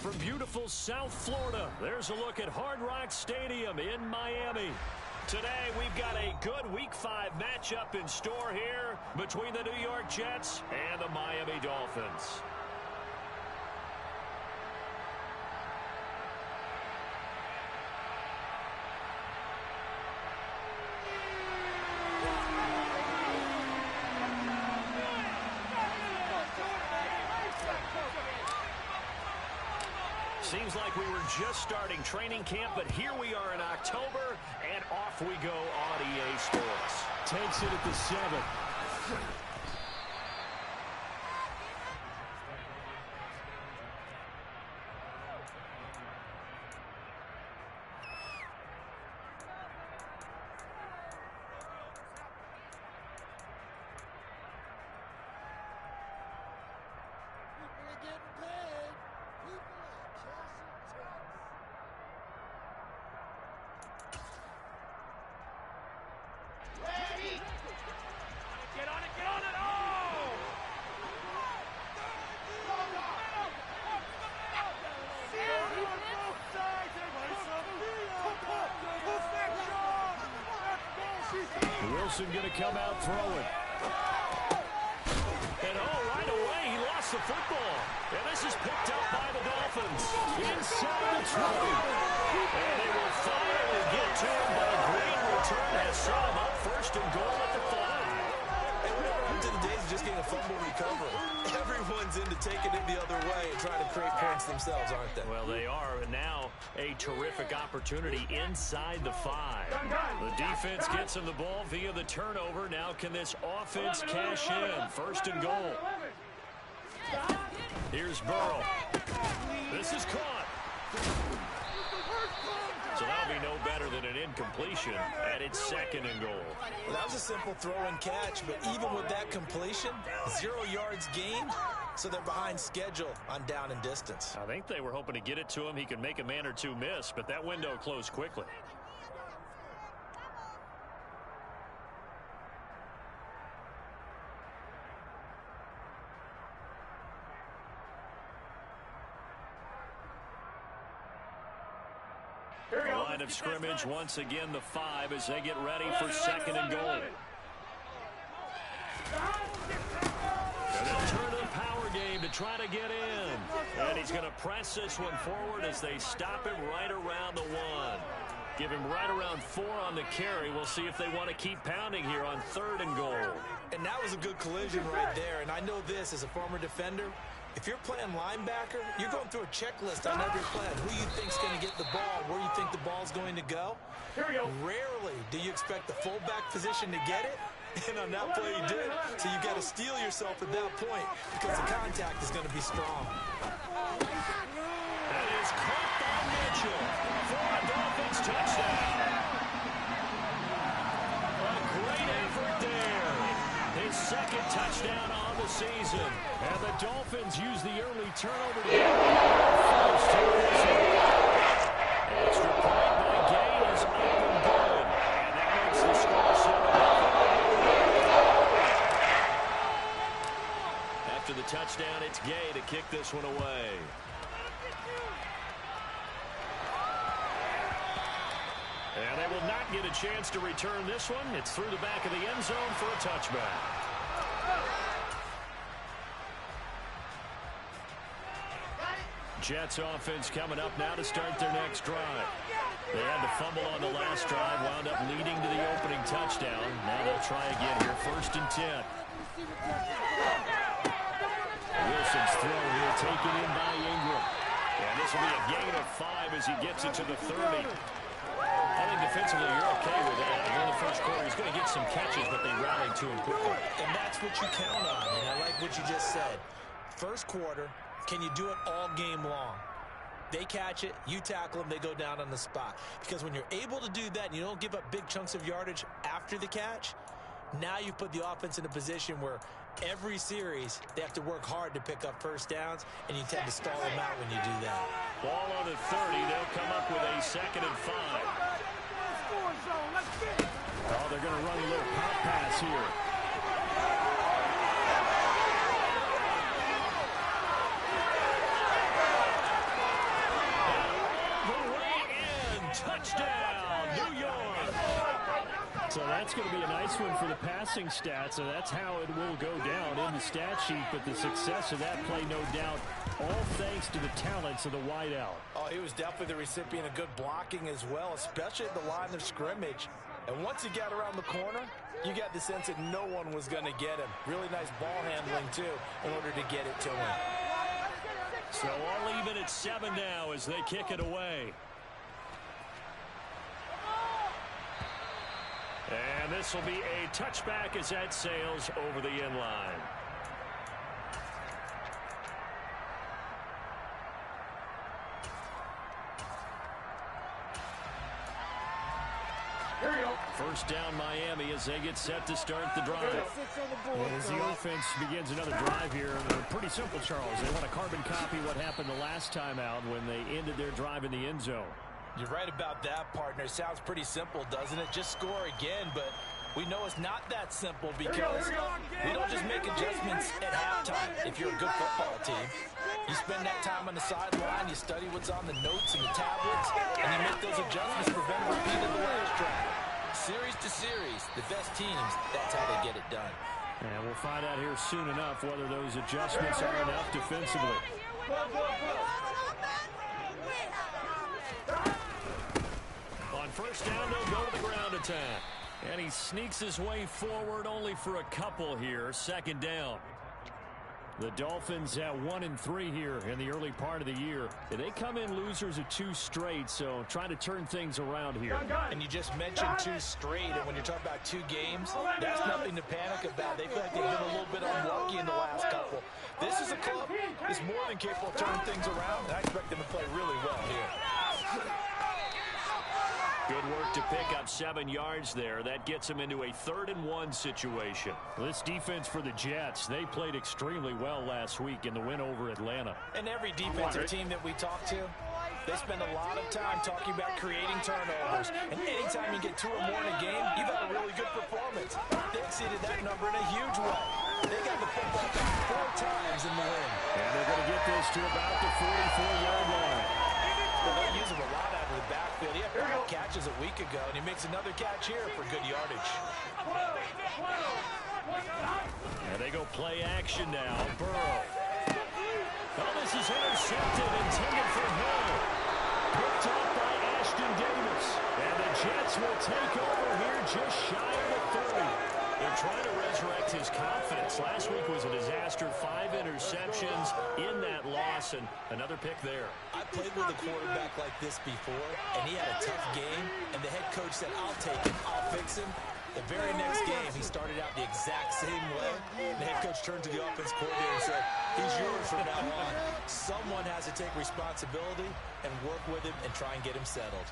from beautiful South Florida, there's a look at Hard Rock Stadium in Miami. Today, we've got a good Week 5 matchup in store here between the New York Jets and the Miami Dolphins. Seems like we were just starting training camp, but here we are in October, and off we go on EA Sports. Takes it at the 7. Wilson going to come out throwing. And right away, he lost the football. And this is picked up by the Dolphins. Inside the 20. And they will finally get to him, but a great return has set him up first and goal at the 5. And whatever happened to the days of just getting a fumble recovery? Everyone's into taking it the other way and trying to create points themselves, aren't they? Well, they are. And now a terrific opportunity inside the 5. The defense gets him the ball via the turnover. Now can this offense cash in? First and goal. Here's Burrow. This is caught. So that'll be no better than an incompletion, and it's second and goal. Well, that was a simple throw and catch, but even with that completion, 0 yards gained, so they're behind schedule on down and distance. I think they were hoping to get it to him. He could make a man or two miss, but that window closed quickly. The line of scrimmage once again the 5 as they get ready for second and goal. And they'll turn to the power game to try to get in. And he's going to press this one forward as they stop him right around the 1. Give him right around 4 on the carry. We'll see if they want to keep pounding here on third and goal. And that was a good collision right there. And I know this as a former defender. If you're playing linebacker, you're going through a checklist on every play. Who you think's going to get the ball, where you think the ball's going to go. Rarely do you expect the fullback position to get it. And on that play, he did. So you got to steel yourself at that point because the contact is going to be strong. That is caught by Mitchell for a Dolphins touchdown. A great effort there. His second touchdown on the season. And the Dolphins use the early turnover to get first here. Extra point by Gay is up and good. And that makes the score 7-0. After the touchdown, it's Gay to kick this one away. And they will not get a chance to return this one. It's through the back of the end zone for a touchback. Jets offense coming up now to start their next drive. They had to fumble on the last drive, wound up leading to the opening touchdown. Now they'll try again here, first and 10. Wilson's throw here taken in by Ingram. And this will be a gain of 5 as he gets it to the 30. I think defensively you're okay with that. In the first quarter, he's going to get some catches, but they rallied to him quickly. And that's what you count on, and I like what you just said. First quarter, can you do it all game long? They catch it, you tackle them, they go down on the spot. Because when you're able to do that and you don't give up big chunks of yardage after the catch, now you put the offense in a position where every series they have to work hard to pick up first downs, and you tend to stall them out when you do that. Ball on the 30, they'll come up with a second and 5. Oh, they're going to run a little pop pass here. So that's going to be a nice one for the passing stats. So that's how it will go down in the stat sheet. But the success of that play, no doubt, all thanks to the talents of the wideout. Oh, he was definitely the recipient of good blocking as well, especially at the line of scrimmage. And once he got around the corner, you got the sense that no one was going to get him. Really nice ball handling, too, in order to get it to him. So all even at 7 now as they kick it away. And this will be a touchback as that sails over the end line. First down Miami as they get set to start the drive. And as the offense begins another drive here, they're pretty simple, Charles. They want to carbon copy what happened the last time out when they ended their drive in the end zone. You're right about that, partner. Sounds pretty simple, doesn't it? Just score again, but we know it's not that simple because we don't just make adjustments at halftime if you're a good football team. You spend that time on the sideline, you study what's on the notes and the tablets, and you make those adjustments to prevent a repeat of the last drive. Series to series, the best teams, that's how they get it done. And we'll find out here soon enough whether those adjustments are enough defensively. On first down, they'll go to the ground attack. And he sneaks his way forward only for a couple here. Second down. The Dolphins at 1-3 here in the early part of the year. They come in losers of 2 straight, so trying to turn things around here. And you just mentioned 2 straight, and when you're talking about 2 games, that's nothing to panic about. They feel like they've been a little bit unlucky in the last couple. This is a club that's more than capable of turning things around, and I expect them to play really well here. Good work to pick up 7 yards there. That gets them into a 3rd-and-1 situation. This defense for the Jets, they played extremely well last week in the win over Atlanta. And every defensive team that we talk to, they spend a lot of time talking about creating turnovers. And anytime you get 2 or more in a game, you've had a really good performance. They exceeded that number in a huge way. They got the football back 4 times in the win. And they're going to get this to about the 44-yard line. Well, they use him a lot out of the backfield. He had 5 catches a week ago, and he makes another catch here for good yardage. And they go play action now. Burrow. Oh, this is intercepted, intended for Hill. Picked off by Ashton Davis. And the Jets will take over here just shy of the 30. They're trying to resurrect his confidence. Last week was a disaster. 5 interceptions in that loss, and another pick there. I played with a quarterback like this before, and he had a tough game, and the head coach said, I'll take him, I'll fix him. The very next game, he started out the exact same way. The head coach turned to the offense coordinator and said, he's yours from now on. Someone has to take responsibility and work with him and try and get him settled.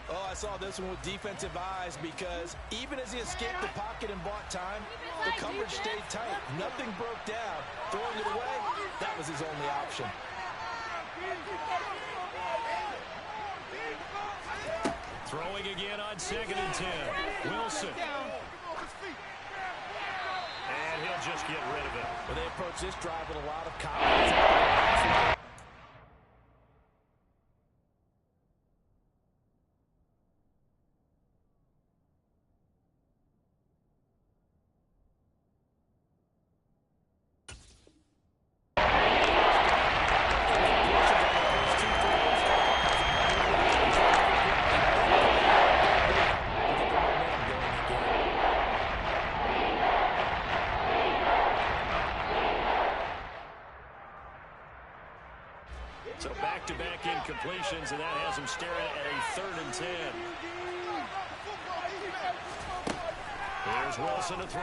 Oh, I saw this one with defensive eyes because even as he escaped the pocket and bought time, the coverage stayed tight. Nothing broke down. Throwing it away, that was his only option. Throwing again on 2nd and 10. Wilson. And he'll just get rid of it. Well, they approach this drive with a lot of confidence. So back-to-back incompletions, and that has him staring at a 3rd and 10. Here's Wilson to throw.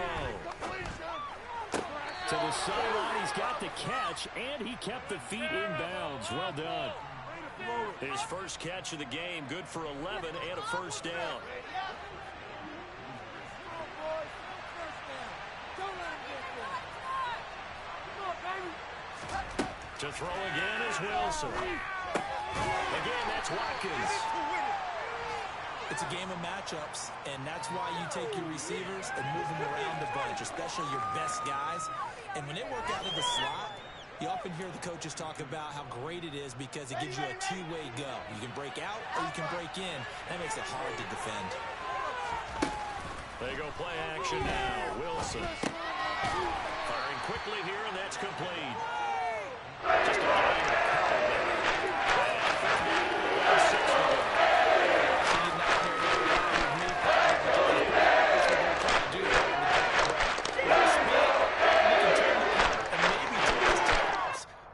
To the sideline, he's got the catch, and he kept the feet in bounds. Well done. His first catch of the game, good for 11 and a first down. To throw again is Wilson. Again, that's Watkins. It's a game of matchups, and that's why you take your receivers and move them around a bunch, especially your best guys. And when they work out of the slot, you often hear the coaches talk about how great it is because it gives you a 2-way go. You can break out or you can break in. That makes it hard to defend. They go play action now. Wilson firing quickly here, and that's complete. Just a gain of a couple there.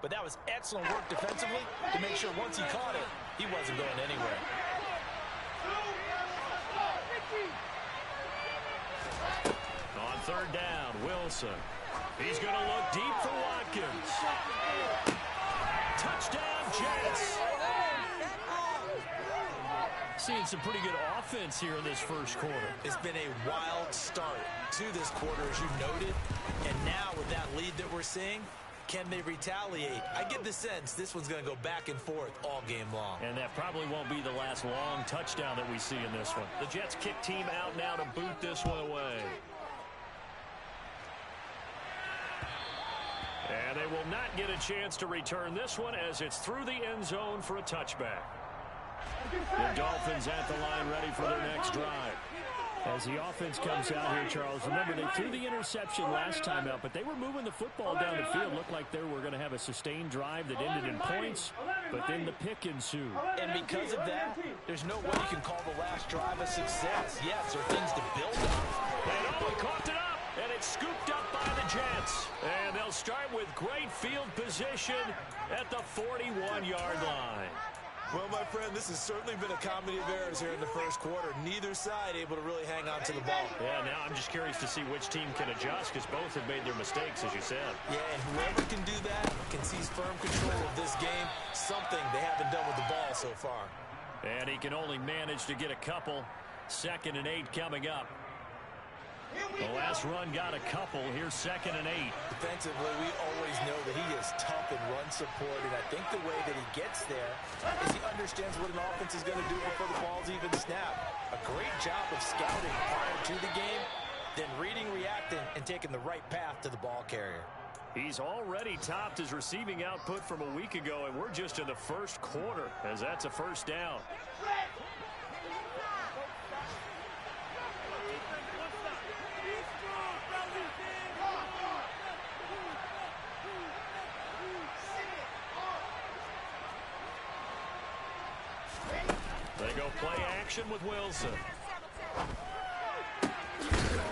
But that was excellent work defensively to make sure once he caught it, he wasn't going anywhere. On third down, Wilson. He's going to look deep for Watkins. Touchdown, Jets. Seeing some pretty good offense here in this first quarter. It's been a wild start to this quarter, as you noted. And now with that lead that we're seeing, can they retaliate? I get the sense this one's going to go back and forth all game long. And that probably won't be the last long touchdown that we see in this one. The Jets kick team out now to boot this one away. And they will not get a chance to return this one as it's through the end zone for a touchback. The Dolphins at the line ready for their next drive. As the offense comes out here, Charles, remember they threw the interception last time out, but they were moving the football down the field. Looked like they were going to have a sustained drive that ended in points, but then the pick ensued. And because of that, there's no way you can call the last drive a success. Yes, there are things to build on. They coughed it up, and it's scooped up by the Jets. And they'll start with great field position at the 41-yard line. Well, my friend, this has certainly been a comedy of errors here in the first quarter. Neither side able to really hang on to the ball. Yeah, now I'm just curious to see which team can adjust because both have made their mistakes, as you said. Yeah, and whoever can do that can seize firm control of this game, something they haven't done with the ball so far. And he can only manage to get a couple. 2nd and 8 coming up. The last run got a couple. Here's 2nd and 8. Defensively, we always know that he is tough and run support, and I think the way that he gets there is he understands what an offense is going to do before the ball's even snapped. A great job of scouting prior to the game, then reading, reacting, and taking the right path to the ball carrier. He's already topped his receiving output from a week ago, and we're just in the first quarter as that's a first down. They go play action with Wilson.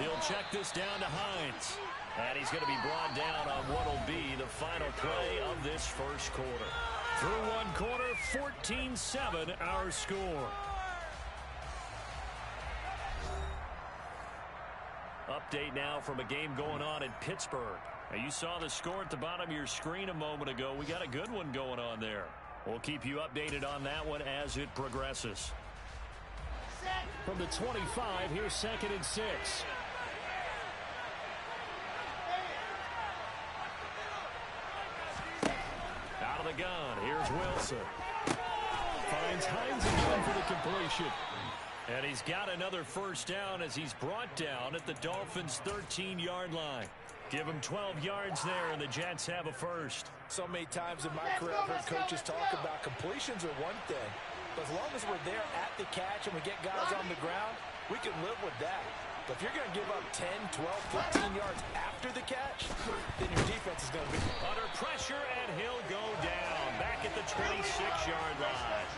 He'll check this down to Hines. And he's going to be brought down on what will be the final play of this first quarter. Through one quarter, 14-7 our score. Update now from a game going on in Pittsburgh. Now, you saw the score at the bottom of your screen a moment ago. We got a good one going on there. We'll keep you updated on that one as it progresses. From the 25, here's 2nd and 6. Out of the gun, here's Wilson. Finds Hines again for the completion. And he's got another first down as he's brought down at the Dolphins' 13-yard line. Give him 12 yards there, and the Jets have a first. So many times in my career, I've heard coaches talk about completions are one thing. But as long as we're there at the catch and we get guys on the ground, we can live with that. But if you're going to give up 10, 12, 15 yards after the catch, then your defense is going to be under pressure, and he'll go down back at the 26-yard line.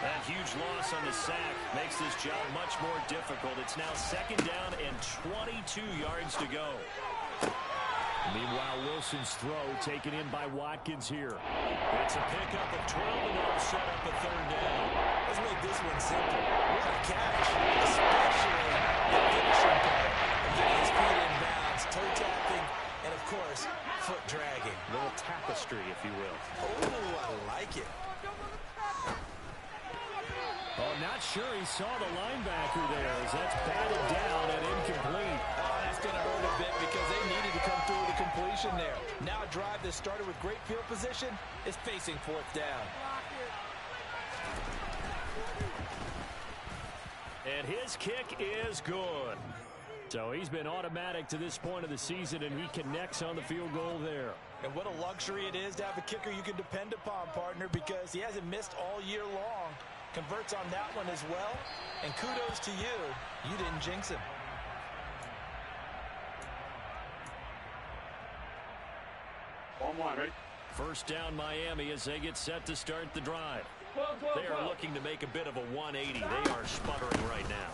That huge loss on the sack makes this job much more difficult. It's now 2nd down and 22 yards to go. Meanwhile, Wilson's throw taken in by Watkins here. It's a pickup of 12, and they'll set up a 3rd down. Let's make this one simple. What a catch, especially the finishing part of getting his feet in bounds, toe tapping, and of course, foot dragging. A little tapestry, if you will. Oh, I like it. Oh, not sure he saw the linebacker there as that's batted down and incomplete. Oh, that's going to hurt a bit because they needed to come through with a completion there. Now a drive that started with great field position is facing 4th down. And his kick is good. So he's been automatic to this point of the season, and he connects on the field goal there. And what a luxury it is to have a kicker you can depend upon, partner, because he hasn't missed all year long. Converts on that one as well. And kudos to you. You didn't jinx him. First down Miami as they get set to start the drive. They are looking to make a bit of a 180. They are sputtering right now.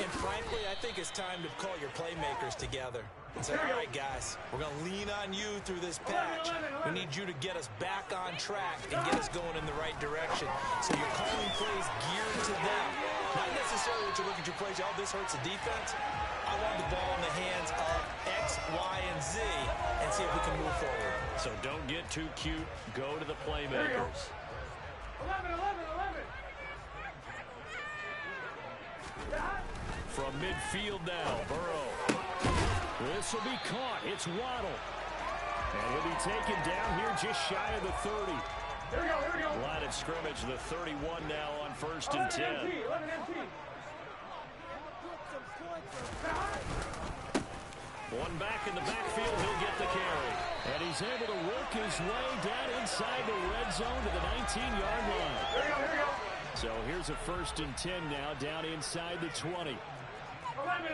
And frankly, I think it's time to call your playmakers together and say, all right, guys, we're going to lean on you through this patch. We need you to get us back on track and get us going in the right direction. So you're calling plays geared to them. Not necessarily to look at your plays, oh, this hurts the defense. I want the ball in the hands of X, Y, and Z and see if we can move forward. So don't get too cute. Go to the playmakers. 11. From midfield now, Burrow. This will be caught. It's Waddle. And he'll be taken down here just shy of the 30. Here we go. Line of scrimmage, the 31 now on 1st and 10. 11 MT. One back in the backfield, he'll get the carry. And he's able to work his way down inside the red zone to the 19-yard line. Here we go. So here's a 1st and 10 now, down inside the 20. 11.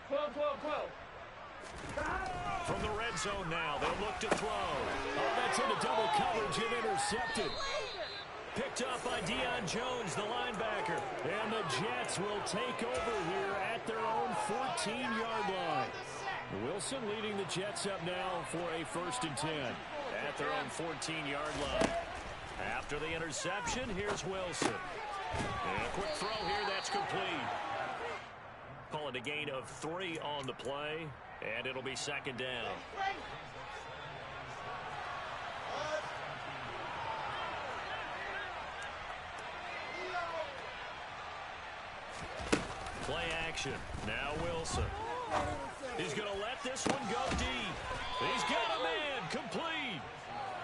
12. From the red zone now, they'll look to throw. Oh, that's into double coverage and intercepted. Picked up by Deion Jones, the linebacker. And the Jets will take over here at their own 14-yard line. Wilson leading the Jets up now for a 1st and 10 at their own 14-yard line. After the interception, here's Wilson. And a quick throw here, that's complete. Call it a gain of 3 on the play, and it'll be 2nd down. Play action. Now Wilson. He's going to let this one go deep. He's got a man. Complete.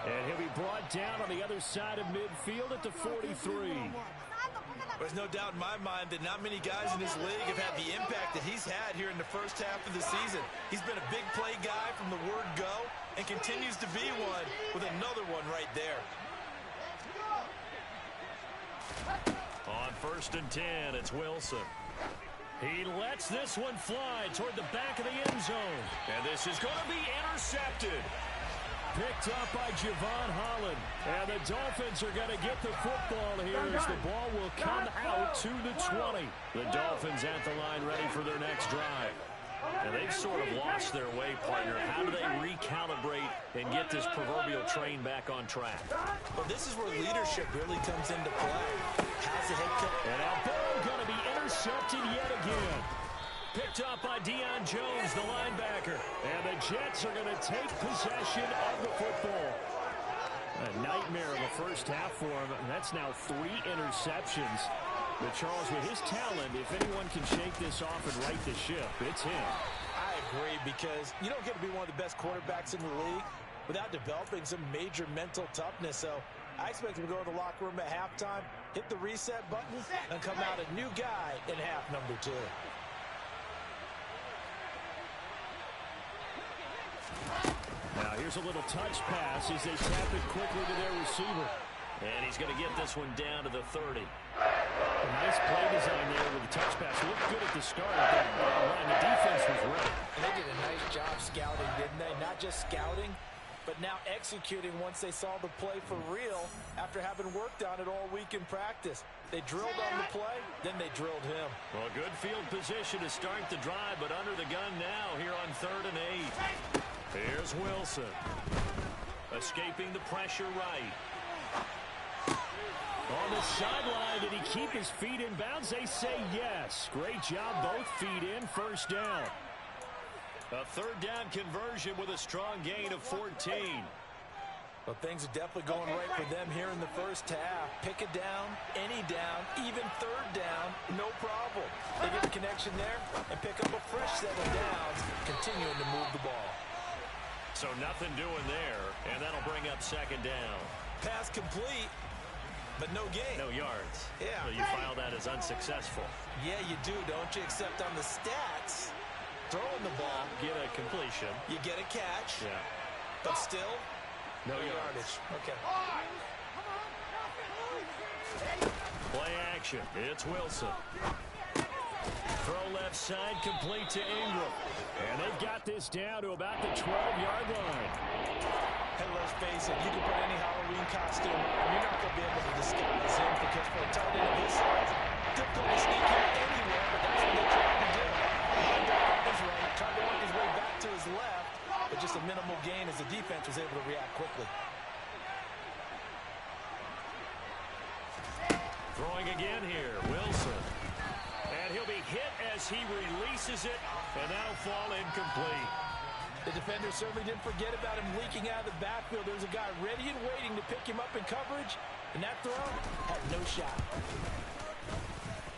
And he'll be brought down on the other side of midfield at the 43. There's no doubt in my mind that not many guys in this league have had the impact that he's had here in the first half of the season. He's been a big play guy from the word go and continues to be one with another one right there. On 1st and 10, it's Wilson. He lets this one fly toward the back of the end zone. And this is going to be intercepted. Picked up by Javon Holland. And the Dolphins are going to get the football here as the ball will come out to the 20. The Dolphins at the line ready for their next drive. And they've sort of lost their way, partner. How do they recalibrate and get this proverbial train back on track? Well, this is where leadership really comes into play. How's the head coach? And now Burrow going to be intercepted yet again. Picked up by Deion Jones, the linebacker. And the Jets are going to take possession of the football. A nightmare of a first half for him. And that's now 3 interceptions. But Charles, with his talent, if anyone can shake this off and right the ship, it's him. I agree, because you don't get to be one of the best quarterbacks in the league without developing some major mental toughness. So I expect him to go to the locker room at halftime, hit the reset button, and come out a new guy in half number 2. Now here's a little touch pass as they tap it quickly to their receiver. And he's going to get this one down to the 30. A nice play design there with the touch pass. Looked good at the start, but the defense was ready. And they did a nice job scouting, didn't they? Not just scouting, but now executing once they saw the play for real after having worked on it all week in practice. They drilled on the play, then they drilled him. Well, good field position to start the drive, but under the gun now here on 3rd and 8. Here's Wilson. Escaping the pressure right. On the sideline, did he keep his feet in bounds? They say yes. Great job, both feet in, 1st down. A 3rd down conversion with a strong gain of 14. Well, things are definitely going right for them here in the first half. Pick it down, any down, even 3rd down, no problem. They get a connection there and pick up a fresh set of downs, continuing to move the ball. So nothing doing there, and that'll bring up 2nd down. Pass complete, but no gain. No yards. Yeah. So you file that as unsuccessful. Yeah, you do, don't you? Except on the stats, throwing the ball, Get a completion. you get a catch, Yeah. but still, No yardage. Okay. Play action. It's Wilson. Throw left side, complete to Ingram. And they've got this down to about the 12-yard line. Hey, let's face it, you can put any Halloween costume on. You're not going to be able to disguise him because for a tight end of his size, difficult to sneak in anywhere, but that's what they tried to do. Lined up on his right, tried to work his way back to his left, but just a minimal gain as the defense was able to react quickly. Throwing again here, Wilson. And he'll be hit as he releases it, and that'll fall incomplete. The defender certainly didn't forget about him leaking out of the backfield. There's a guy ready and waiting to pick him up in coverage, and that throw had no shot.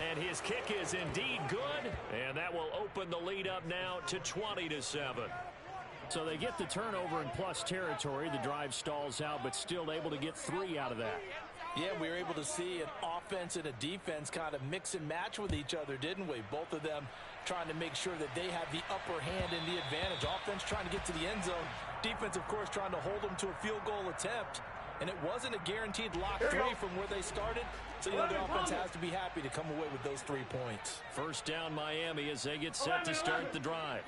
And his kick is indeed good, and that will open the lead up now to 20-7. So they get the turnover in plus territory. The drive stalls out, but still able to get 3 out of that. Yeah, we were able to see an offense and a defense kind of mix and match with each other, didn't we? Both of them trying to make sure that they have the upper hand and the advantage. Offense trying to get to the end zone. Defense, of course, trying to hold them to a field goal attempt. And it wasn't a guaranteed lock 3 from where they started. So, you know, the offense has to be happy to come away with those 3 points. First down, Miami, as they get set to start the drive.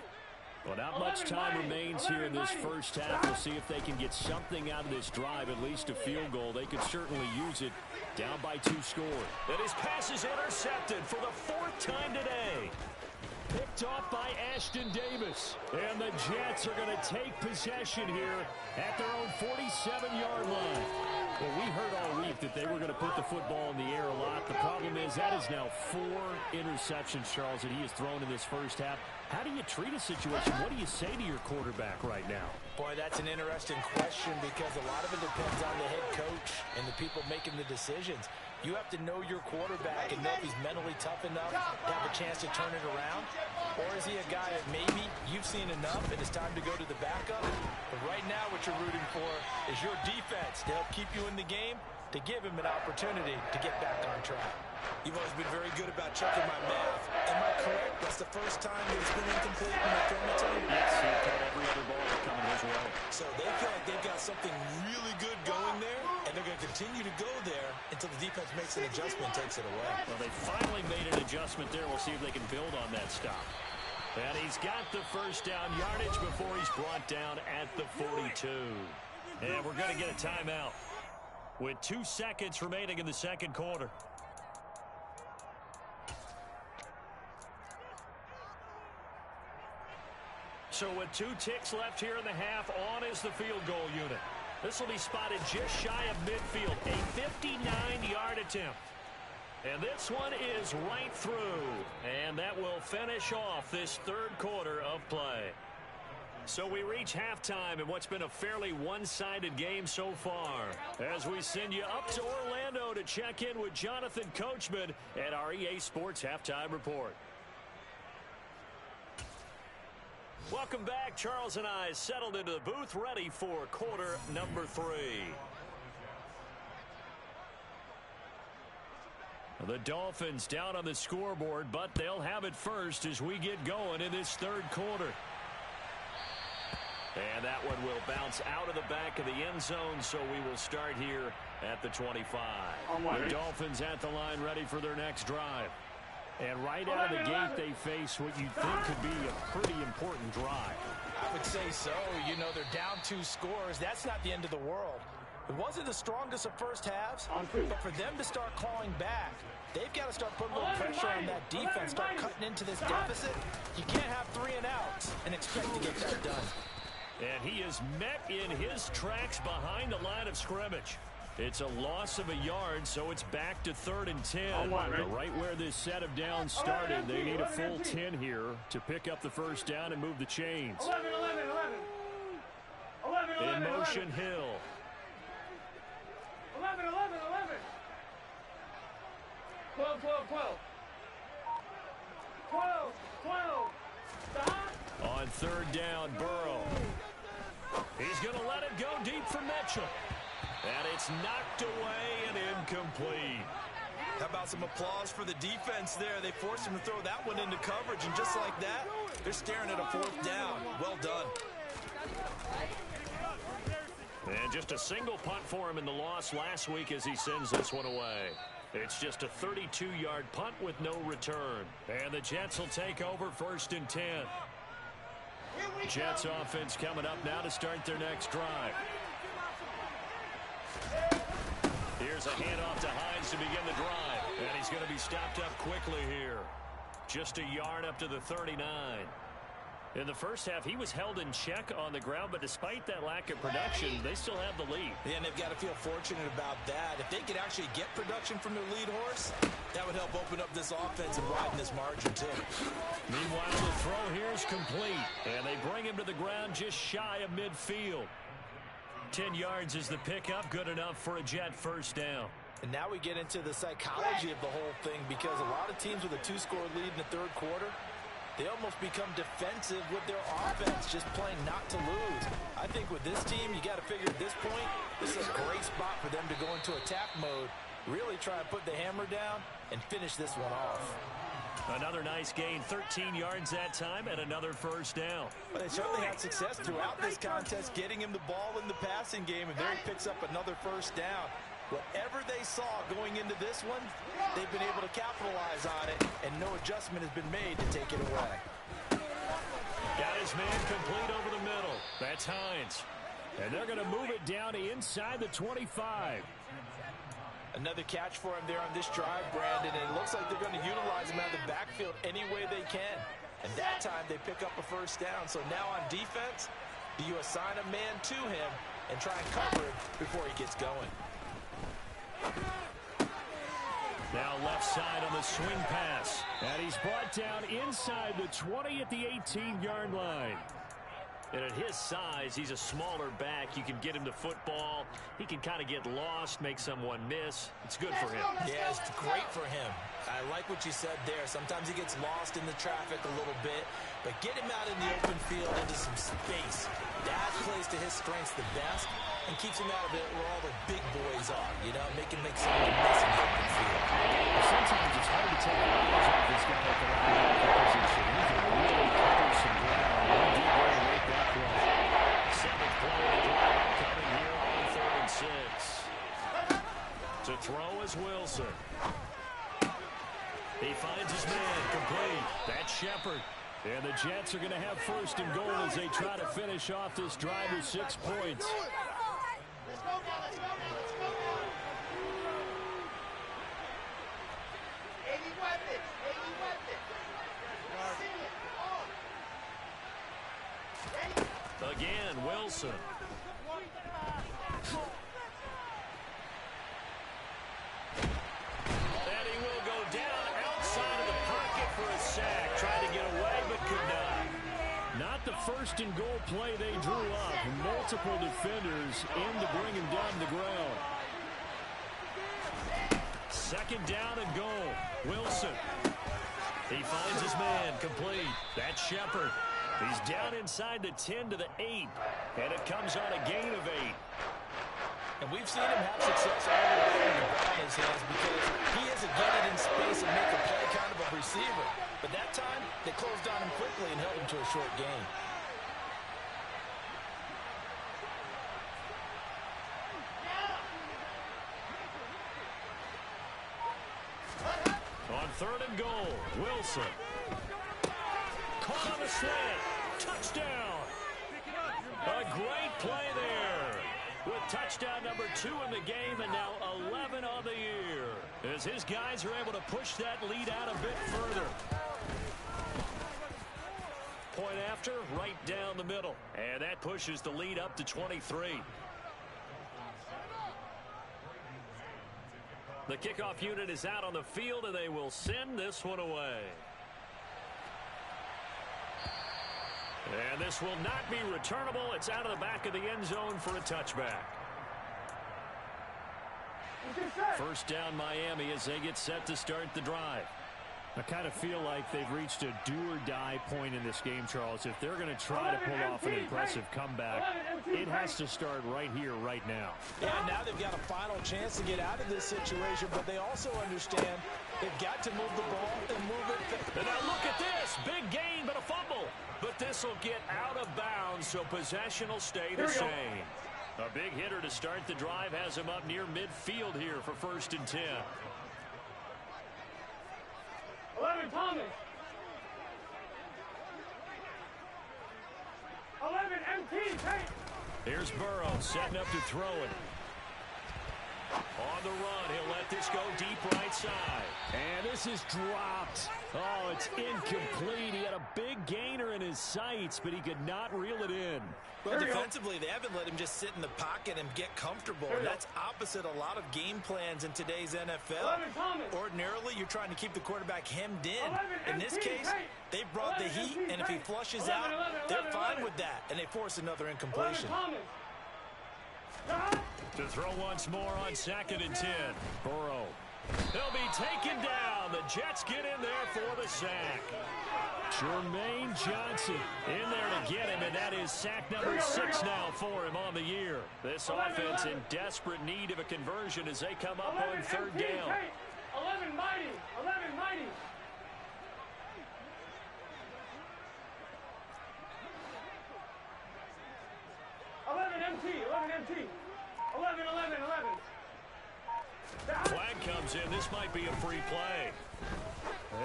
Well, not much time remains here in this first half. We'll see if they can get something out of this drive, at least a field goal. They could certainly use it. Down by 2 scores. And his pass is intercepted for the 4th time today. Picked off by Ashton Davis. And the Jets are going to take possession here at their own 47-yard line. Well, we heard all week that they were going to put the football in the air a lot. The problem is that is now 4 interceptions, Charles, that he has thrown in this first half. How do you treat a situation? What do you say to your quarterback right now? Boy, that's an interesting question because a lot of it depends on the head coach and the people making the decisions. You have to know your quarterback and know if he's mentally tough enough to have a chance to turn it around. Or is he a guy that maybe you've seen enough and it's time to go to the backup? But right now what you're rooting for is your defense to help keep you in the game, to give him an opportunity to get back on track. You've always been very good about checking my math. Am I correct? That's the first time that it's been incomplete when they're throwing it to him? Yes, he caught every other ball coming his way. So they feel like they've got something really good going there, and they're going to continue to go there until the defense makes an adjustment and takes it away. Well, they finally made an adjustment there. We'll see if they can build on that stop. And he's got the first down yardage before he's brought down at the 42. And we're going to get a timeout with 2 seconds remaining in the second quarter. So with 2 ticks left here in the half, on is the field goal unit. This will be spotted just shy of midfield, a 59-yard attempt. And this one is right through, and that will finish off this third quarter of play. So we reach halftime in what's been a fairly one-sided game so far, as we send you up to Orlando to check in with Jonathan Coachman at our EA Sports Halftime Report. Welcome back. Charles and I settled into the booth, ready for quarter number 3. The Dolphins down on the scoreboard, but they'll have it first as we get going in this third quarter. And that one will bounce out of the back of the end zone, so we will start here at the 25. The Dolphins at the line, ready for their next drive. And right out of the gate, they face what you think could be a pretty important drive. I would say so. You know, they're down 2 scores. That's not the end of the world. It wasn't the strongest of first halves, but for them to start clawing back, they've got to start putting a little pressure on that defense, start cutting into this deficit. You can't have 3 and outs and expect to get that done. And he is met in his tracks behind the line of scrimmage. It's a loss of a yard, so it's back to 3rd and 10. Right where this set of downs started, they need a full 10 here to pick up the first down and move the chains. 11. In motion, Hill. 11. 12. 12. Stop. On 3rd down, Burrow. He's going to let it go deep for Mitchell. And it's knocked away and incomplete. How about some applause for the defense there? They forced him to throw that one into coverage, and just like that, they're staring at a 4th down. Well done. And just a single punt for him in the loss last week as he sends this one away. It's just a 32-yard punt with no return. And the Jets will take over 1st and 10. Jets offense coming up now to start their next drive. Here's a handoff to Hines to begin the drive. And he's going to be stopped up quickly here. Just a yard up to the 39. In the first half, he was held in check on the ground, but despite that lack of production, they still have the lead. Yeah, and they've got to feel fortunate about that. If they could actually get production from their lead horse, that would help open up this offense and widen this margin, too. Meanwhile, the throw here is complete, and they bring him to the ground just shy of midfield. 10 yards is the pickup, good enough for a Jet first down. And now we get into the psychology of the whole thing, because a lot of teams with a 2-score lead in the third quarter, they almost become defensive with their offense, just playing not to lose. I think with this team, you got to figure at this point, this is a great spot for them to go into attack mode, really try and put the hammer down and finish this one off. Another nice gain, 13 yards that time, and another first down. Well, they certainly had success throughout this contest, getting him the ball in the passing game, and there he picks up another first down. Whatever they saw going into this one, they've been able to capitalize on it, and no adjustment has been made to take it away. Got his man complete over the middle. That's Hines. And they're going to move it down to inside the 25. Another catch for him there on this drive, Brandon, and it looks like they're going to utilize him out of the backfield any way they can. And that time they pick up a first down. So now on defense, do you assign a man to him and try and cover him before he gets going? Now left side on the swing pass. And he's brought down inside the 20 at the 18-yard line. And at his size, he's a smaller back. You can get him to football. He can kind of get lost, make someone miss. It's good for him. Yeah, it's great for him. I like what you said there. Sometimes he gets lost in the traffic a little bit, but get him out in the open field into some space. That plays to his strengths the best and keeps him out of it where all the big boys are, you know, make him make someone miss in the open field. Sometimes it's hard to take the eyes off this guy at the linebacker position. He can really cover some ground. He did well to make that play. 7th play of the drive coming here on 3rd and 6. To throw is Wilson. He finds his man complete. That's Shepard. And the Jets are going to have 1st and goal as they try to finish off this drive with 6 points. Again, Wilson. And he will go down outside of the pocket for a sack. Tried to get away, but could not. Not the 1st and goal play they drew up. Multiple defenders in to bring him down to the ground. 2nd down and goal. Wilson. He finds his man complete. That's Shepard. He's down inside the 10 to the 8. And it comes on a gain of 8. And we've seen him have success all the way with the ball in his hands because he isn't getting in space and make a play kind of a receiver. But that time, they closed on him quickly and held him to a short gain. On 3rd and goal, Wilson. Caught on the slant. Touchdown. A great play there. With touchdown number 2 in the game and now 11 on the year. As his guys are able to push that lead out a bit further. Point after, right down the middle. And that pushes the lead up to 23. The kickoff unit is out on the field, and they will send this one away. And this will not be returnable. It's out of the back of the end zone for a touchback. 1st down Miami as they get set to start the drive. I kind of feel like they've reached a do-or-die point in this game, Charles. If they're going to try to pull off an impressive comeback, it has to start right here, right now. Yeah, now they've got a final chance to get out of this situation, but they also understand they've got to move the ball and move it. And now look at this. Big gain, but a fumble. But this will get out of bounds, so possession will stay the same. A big hitter to start the drive has him up near midfield here for 1st and 10. 11 Thomas. 11 MT. Take. Here's Burrow setting up to throw it. On the run, he'll let this go deep right side. And this is dropped. Oh, it's incomplete. He had a big gainer in his sights, but he could not reel it in. Well, defensively, they haven't let him just sit in the pocket and get comfortable. And that's opposite a lot of game plans in today's NFL. Ordinarily, you're trying to keep the quarterback hemmed in. In this case, they brought the heat, and if he flushes out, they're fine with that, and they force another incompletion. To throw once more on 2nd and 10. Burrow. He'll be taken down. The Jets get in there for the sack. Jermaine Johnson in there to get him, and that is sack number 6 now for him on the year. This offense in desperate need of a conversion as they come up on 3rd down. 11 mighty. 11 mighty. 11 MT. 11 MT. 11, 11, 11. Flag comes in. This might be a free play.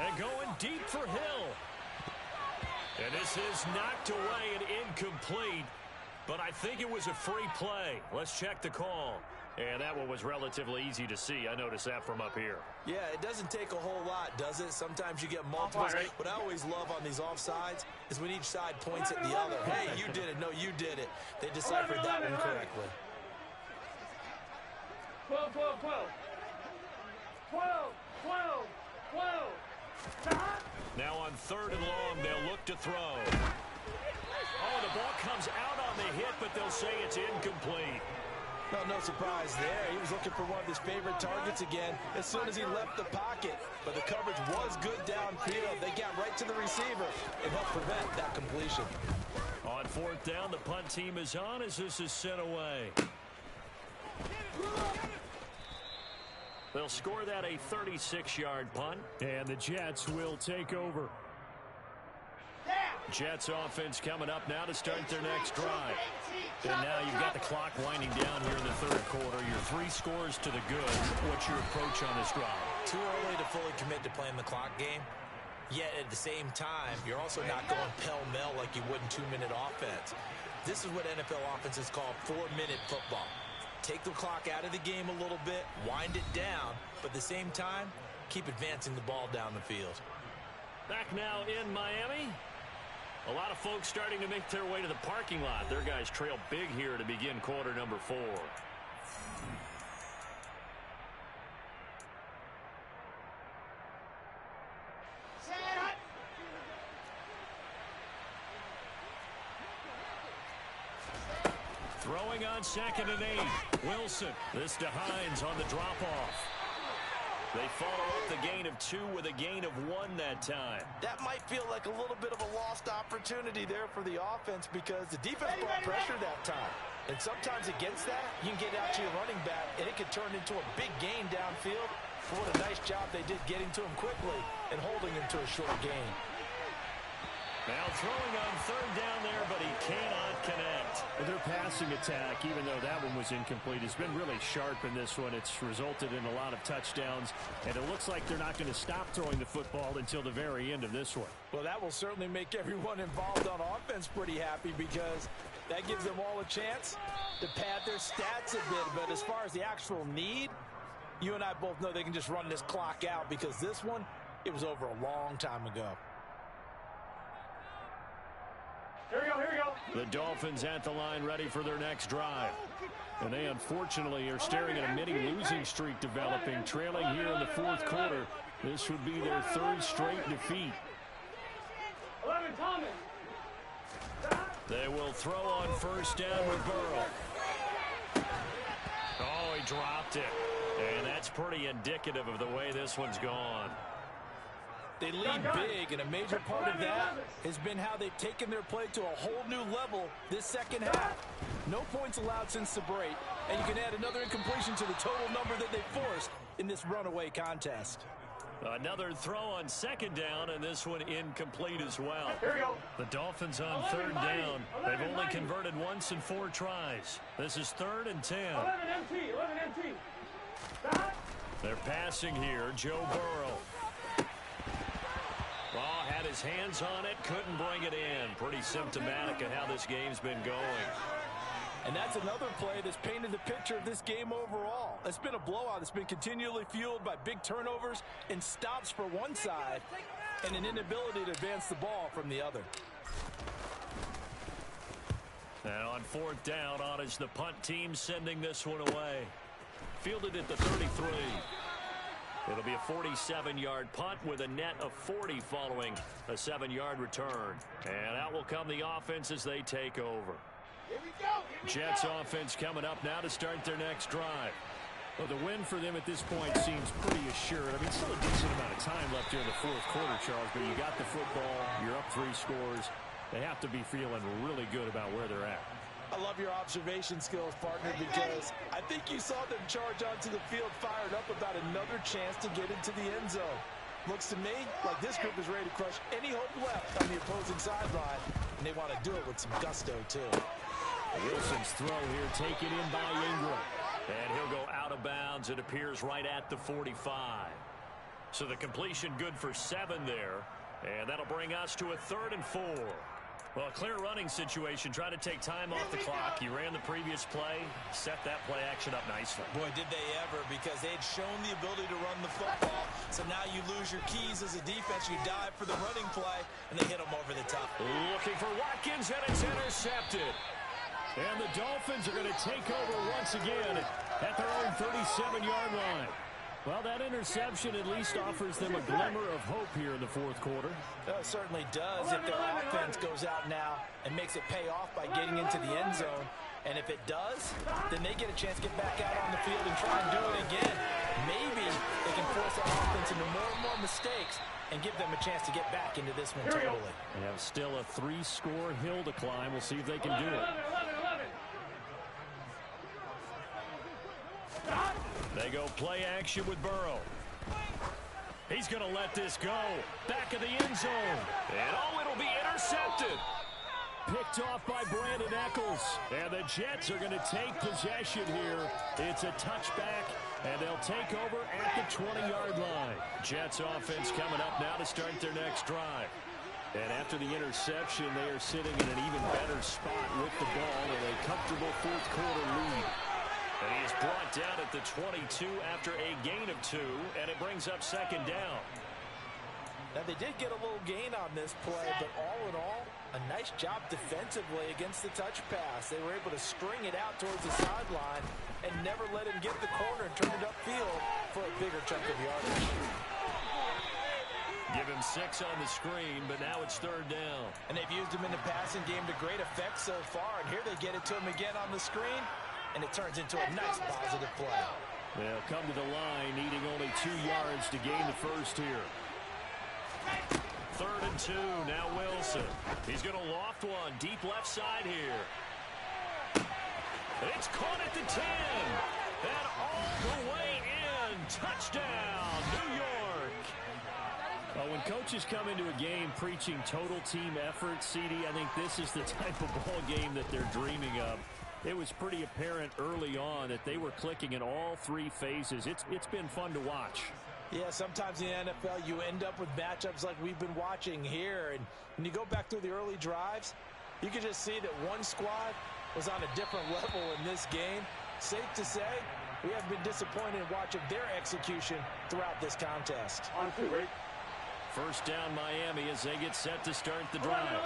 And going deep for Hill. And this is knocked away and incomplete. But I think it was a free play. Let's check the call. And that one was relatively easy to see. I noticed that from up here. Yeah, it doesn't take a whole lot, does it? Sometimes you get multiples. What I always love on these offsides is when each side points at the other. Hey, you did it. No, you did it. They deciphered that one correctly. 12, 12, 12. 12, 12, 12. Stop. Now on 3rd and long, they'll look to throw. Oh, the ball comes out on the hit, but they'll say it's incomplete. Well, no surprise there. He was looking for one of his favorite targets again as soon as he left the pocket. But the coverage was good downfield. They got right to the receiver and helped prevent that completion. On 4th down, the punt team is on as this is sent away. They'll score that a 36-yard punt, and the Jets will take over. Jets offense coming up now to start their next drive. And now you've got the clock winding down here in the 3rd quarter. Your 3 scores to the good. What's your approach on this drive? Too early to fully commit to playing the clock game. Yet at the same time, you're also not going pell-mell like you would in 2-minute offense. This is what NFL offenses call 4-minute football. Take the clock out of the game a little bit, wind it down, but at the same time, keep advancing the ball down the field. Back now in Miami. A lot of folks starting to make their way to the parking lot. Their guys trail big here to begin quarter number 4. Throwing on 2nd and 8. Wilson. This to Hines on the drop-off. They follow up the gain of 2 with a gain of 1 that time. That might feel like a little bit of a lost opportunity there for the offense because the defense brought pressure that time. And sometimes against that, you can get out to your running back, and it could turn into a big gain downfield. But what a nice job they did getting to him quickly and holding him to a short gain. Now throwing on 3rd down there, but he cannot connect. Well, their passing attack, even though that one was incomplete, has been really sharp in this one. It's resulted in a lot of touchdowns, and it looks like they're not going to stop throwing the football until the very end of this one. Well, that will certainly make everyone involved on offense pretty happy because that gives them all a chance to pad their stats a bit. But as far as the actual need, you and I both know they can just run this clock out because this one, it was over a long time ago. Here we go, here we go. The Dolphins at the line ready for their next drive. And they unfortunately are staring at a mini losing streak developing, trailing here in the 4th quarter. This would be their 3rd straight defeat. 11 Thomas. They will throw on 1st down with Burrow. Oh, he dropped it. And that's pretty indicative of the way this one's gone. They lead big, and a major part of that has been how they've taken their play to a whole new level this second half. No points allowed since the break, and you can add another incompletion to the total number that they forced in this runaway contest. Another throw on 2nd down, and this one incomplete as well. Here we go. The Dolphins on 3rd down. They've only converted once in 4 tries. This is 3rd and 10. 11 MT, 11 MT. Stop. They're passing here. Joe Burrow. his hands on it, couldn't bring it in. Pretty symptomatic of how this game's been going. And that's another play that's painted the picture of this game overall. It's been a blowout. It's been continually fueled by big turnovers and stops for one side and an inability to advance the ball from the other. And on fourth down, on is the punt team sending this one away. Fielded at the 33. It'll be a 47-yard punt with a net of 40 following a 7-yard return. And out will come the offense as they take over. Jets offense coming up now to start their next drive. Well, the win for them at this point seems pretty assured. I mean, still a decent amount of time left here in the fourth quarter, Charles, but you got the football, you're up 3 scores. They have to be feeling really good about where they're at. I love your observation skills, partner, because I think you saw them charge onto the field fired up about another chance to get into the end zone. Looks to me like this group is ready to crush any hope left on the opposing sideline, and they want to do it with some gusto, too. Wilson's throw here taken in by Ingram. And he'll go out of bounds. It appears right at the 45. So the completion good for 7 there. And that'll bring us to a 3rd and 4. Well, a clear running situation. Try to take time off the clock. He ran the previous play, set that play action up nicely. Boy, did they ever, because they had shown the ability to run the football. So now you lose your keys as a defense. You dive for the running play, and they hit them over the top. Looking for Watkins, and it's intercepted. And the Dolphins are going to take over once again at their own 37-yard line. Well, that interception at least offers them a glimmer of hope here in the fourth quarter. It certainly does if their offense goes out now and makes it pay off by getting into the end zone. And if it does, then they get a chance to get back out on the field and try and do it again. Maybe they can force our offense into more and more mistakes and give them a chance to get back into this one totally. They have still a 3-score hill to climb. We'll see if they can do it. They go play action with Burrow. He's going to let this go. Back of the end zone. And it'll be intercepted. Picked off by Brandon Eccles. And the Jets are going to take possession here. It's a touchback, and they'll take over at the 20-yard line. Jets offense coming up now to start their next drive. And after the interception, they are sitting in an even better spot with the ball with a comfortable fourth quarter lead. And he is brought down at the 22 after a gain of 2, and it brings up 2nd down. Now, they did get a little gain on this play, but all in all, a nice job defensively against the touch pass. They were able to string it out towards the sideline and never let him get the corner and turn it upfield for a bigger chunk of yardage. Give him 6 on the screen, but now it's 3rd down. And they've used him in the passing game to great effect so far, and here they get it to him again on the screen, and it turns into a nice positive play. They'll come to the line, needing only 2 yards to gain the first here. 3rd and 2, now Wilson. He's going to loft one, deep left side here. It's caught at the 10, and all the way in. Touchdown, New York. Well, when coaches come into a game preaching total team effort, CD, I think this is the type of ball game that they're dreaming of. It was pretty apparent early on that they were clicking in all 3 phases. It's been fun to watch. Yeah, sometimes in the NFL you end up with matchups like we've been watching here. And when you go back through the early drives, you can just see that one squad was on a different level in this game. Safe to say, we have been disappointed in watching their execution throughout this contest. First down Miami as they get set to start the drive.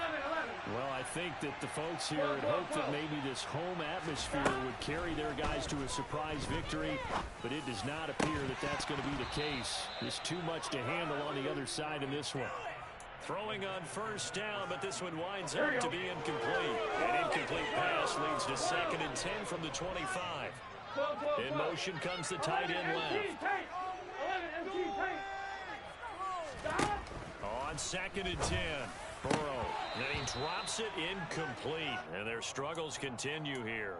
Well, I think that the folks here had hoped that maybe this home atmosphere would carry their guys to a surprise victory, but it does not appear that that's going to be the case. There's too much to handle on the other side in this one. Throwing on first down, but this one winds up to be incomplete. An incomplete pass leads to 2nd and 10 from the 25. In motion comes the tight end left. On 2nd and 10, Burrow. Then he drops it incomplete, and their struggles continue here.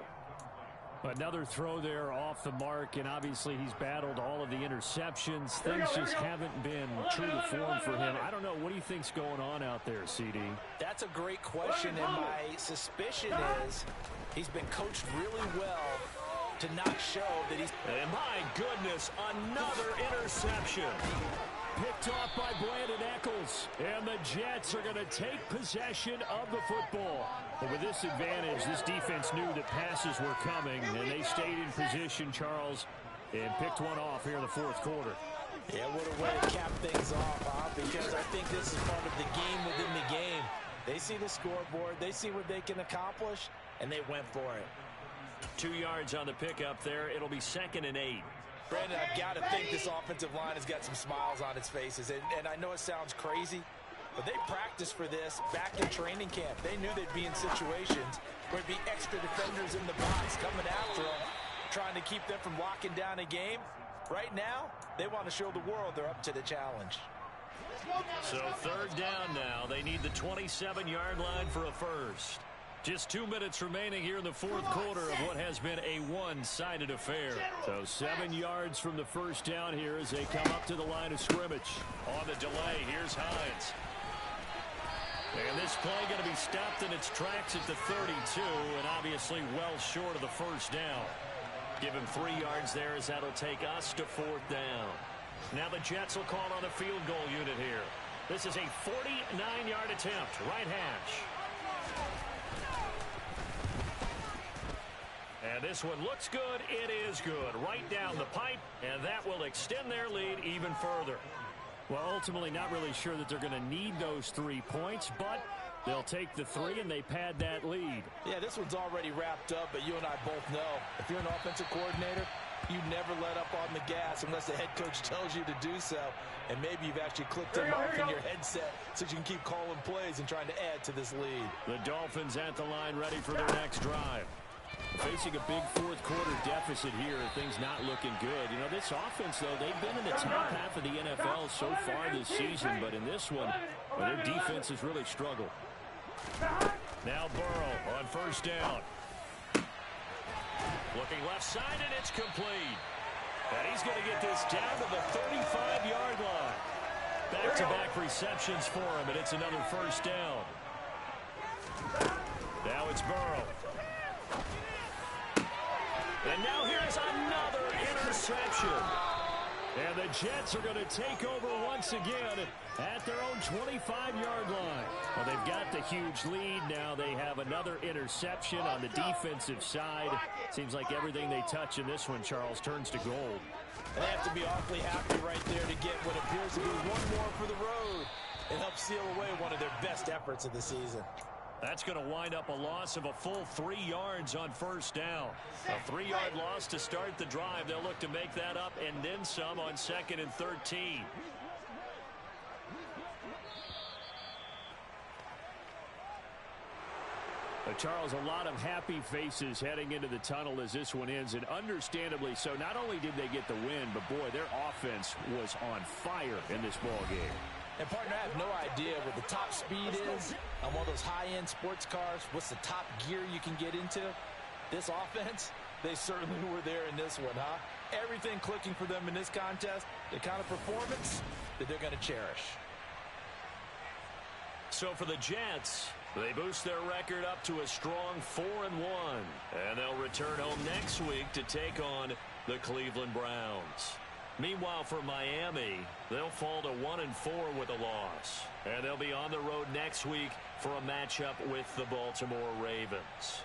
Another throw there off the mark, and obviously he's battled all of the interceptions. Things just haven't been true to form for him. I don't know. What do you think's going on out there, CD? That's a great question, and my suspicion is he's been coached really well to not show that he's... And my goodness, another interception. picked off by Brandon Eccles. And the Jets are going to take possession of the football. But with this advantage, this defense knew that passes were coming, and they stayed in position, Charles, and picked one off here in the fourth quarter. Yeah, what a way to cap things off, huh? Because I think this is part of the game within the game. They see the scoreboard, they see what they can accomplish, and they went for it. 2 yards on the pickup there. It'll be 2nd and 8. Brandon, I've got to think this offensive line has got some smiles on its faces. And I know it sounds crazy, but they practiced for this back in training camp. They knew they'd be in situations where there'd be extra defenders in the box coming after them, trying to keep them from locking down a game. Right now, they want to show the world they're up to the challenge. So 3rd down now. They need the 27-yard line for a first. Just 2 minutes remaining here in the fourth quarter of what has been a one-sided affair. So 7 yards from the first down here as they come up to the line of scrimmage. On the delay, here's Hines. And this play going to be stopped in its tracks at the 32, and obviously well short of the first down. Give him 3 yards there as that'll take us to 4th down. Now the Jets will call on the field goal unit here. This is a 49-yard attempt, right hash. And this one looks good. It is good. Right down the pipe, and that will extend their lead even further. Well, ultimately not really sure that they're going to need those 3 points, but they'll take the 3 and they pad that lead. Yeah, this one's already wrapped up, but you and I both know if you're an offensive coordinator, you never let up on the gas unless the head coach tells you to do so. And maybe you've actually clicked them off in your headset so you can keep calling plays and trying to add to this lead. The Dolphins at the line ready for their next drive. Facing a big fourth quarter deficit here, things not looking good. You know, this offense, though, they've been in the top half of the NFL so far this season, but in this one, well, their defense has really struggled. Now Burrow on first down. Looking left side, and it's complete. And he's going to get this down to the 35-yard line. Back-to-back receptions for him, and it's another first down. Now it's Burrow. And now here's another interception. And the Jets are going to take over once again at their own 25-yard line. Well, they've got the huge lead now. They have another interception on the defensive side. Seems like everything they touch in this one, Charles, turns to gold. And they have to be awfully happy right there to get what appears to be one more for the road and help seal away one of their best efforts of the season. That's going to wind up a loss of a full 3 yards on first down. A 3-yard loss to start the drive. They'll look to make that up and then some on 2nd and 13. Charles, a lot of happy faces heading into the tunnel as this one ends, and understandably so. Not only did they get the win, but boy, their offense was on fire in this ball game. And, partner, I have no idea what the top speed is on one of those high-end sports cars. What's the top gear you can get into? This offense, they certainly were there in this one, huh? Everything clicking for them in this contest, the kind of performance that they're going to cherish. So for the Jets, they boost their record up to a strong 4-1. And they'll return home next week to take on the Cleveland Browns. Meanwhile, for Miami, they'll fall to 1-4 with a loss. And they'll be on the road next week for a matchup with the Baltimore Ravens.